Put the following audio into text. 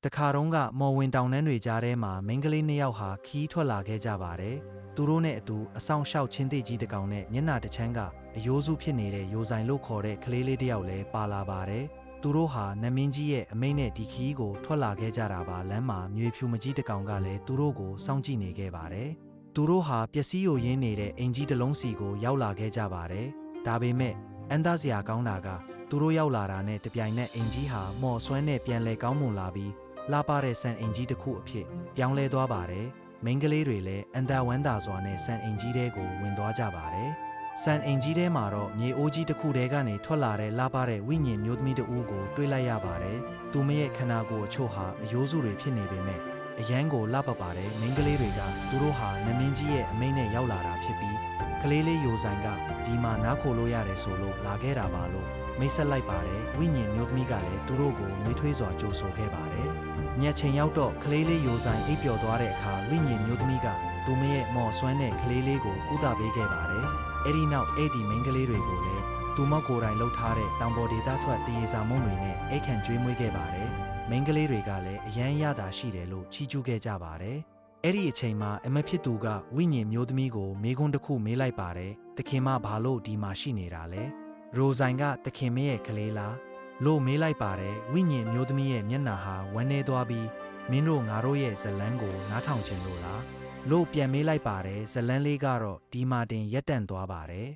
တခါတုန်းကမော်ဝင်တောင်နှန်းတွေကြားထဲမှာမိန်းကလေးနှစ်ယောက်ဟာခီးထွက်လာခဲ့ကြပါတယ်။သူတို့နဲ့အတူအဆောင်လျှောက်ချင်းသေးကြီးတစ်ကောင်နဲ့မျက်နှာတစ်ချမ်းကအယိုးစုဖြစ်နေတဲ့ရိုဆိုင်လို့ခေါ်တဲ့ကလေးလေးတစ်ယောက်လည်းပါလာပါတယ်။သူတို့ဟာနမင်းကြီးရဲ့အမိန့်နဲ့ဒီခီးကိုထွက်လာခဲ့ကြတာပါလမ်းမှာမြေဖြူမကြီးတစ်ကောင်ကလည်းသူတို့ကိုစောင့်ကြည့်နေခဲ့ပါတယ်။သူတို့ဟာပျက်စီးယိုရင်းနေတဲ့အင်ကြီးတစ်လုံးစီကိုရောက်လာခဲ့ကြပါတယ်။ဒါပေမဲ့အန်သားစရာကောင်းတာကသူတို့ရောက်လာတာနဲ့တပြိုင်နက်အင်ကြီးဟာမော်ဆွမ်းနဲ့ပြန်လဲကောင်းမွန်လာပြီးလာပါတဲ့ဆန်အင်ကြီးတစ်ခုအဖြစ်ပြောင်းလဲသွားပါတယ်။မိန်းကလေးတွေလည်းအန်တာဝမ်းသာစွာနဲ့ဆန်အင်ကြီးတဲကိုဝင်သွားကြပါတယ်။ဆန်အင်ကြီးထဲမှာတော့မြေအိုးကြီးတစ်ခုထဲကနေထွက်လာတဲ့လာပါတဲ့ဝိညာဉ်မျိုးသမီးတဦးကိုတွေ့လိုက်ရပါတယ်။သူမရဲ့ခန္ဓာကိုယ်အချို့ဟာအယိုးစုတွေဖြစ်နေပေမဲ့အရန်ကိုလှပပါတယ်မိန်းကလေးတွေကသူတို့ဟာနမင်းကြီးရဲ့အမိန့်နဲ့ရောက်လာတာဖြစ်ပြီးကလေးလေးယိုဆိုင်ကဒီမှာနားခိုလို့ရတယ်ဆိုလို့လာခဲ့တာပါလို့မိတ်ဆက်လိုက်ပါတယ်ဝိညာဉ်မျိုးသမီးကလည်းသူတို့ကိုနှွေးထွေးစွာကြိုဆိုခဲ့ပါတယ်ညချိန်ရောက်တော့ကလေးလေးယိုဆိုင်အိပ်ပျော်သွားတဲ့အခါဝိညာဉ်မျိုးသမီးကသူမရဲ့မော်ဆွမ်းတဲ့ကလေးလေးကိုကုသပေးခဲ့ပါတယ်အဲ့ဒီနောက်အဲ့ဒီမိန်းကလေးတွေကိုလည်းသူမကိုယ်တိုင်လှုပ်ထားတဲ့တောင်ပေါ်ဒေသထွက်တရေစာမုံတွေနဲ့အိတ်ခန့်ကျွေးမွေးခဲ့ပါတယ်မိန်းကလေးတွေကလည်းအယမ်းရတာရှိတယ်လို့ချီးကျူးခဲ့ကြပါတယ်အဲ့ဒီအချိန်မှာအမဖြစ်သူကဝိညာဉ်မျိုးသမီးကိုမေးခွန်းတစ်ခုမေးလိုက်ပါတယ်တခင်မဘာလို့ဒီမှာရှိနေတာလဲရိုဆိုင်ကတခင်မရဲ့ကလေးလားလို့မေးလိုက်ပါတယ်ဝိညာဉ်မျိုးသမီးရဲ့မျက်နှာဟာဝမ်းနေသွားပြီးမင်းတို့ငါတို့ရဲ့ဇလန်းကိုနားထောင်ချင်လို့လားလို့ပြန်မေးလိုက်ပါတယ်ဇလန်းလေးကတော့ဒီမာတင်ရက်တန့်သွားပါတယ်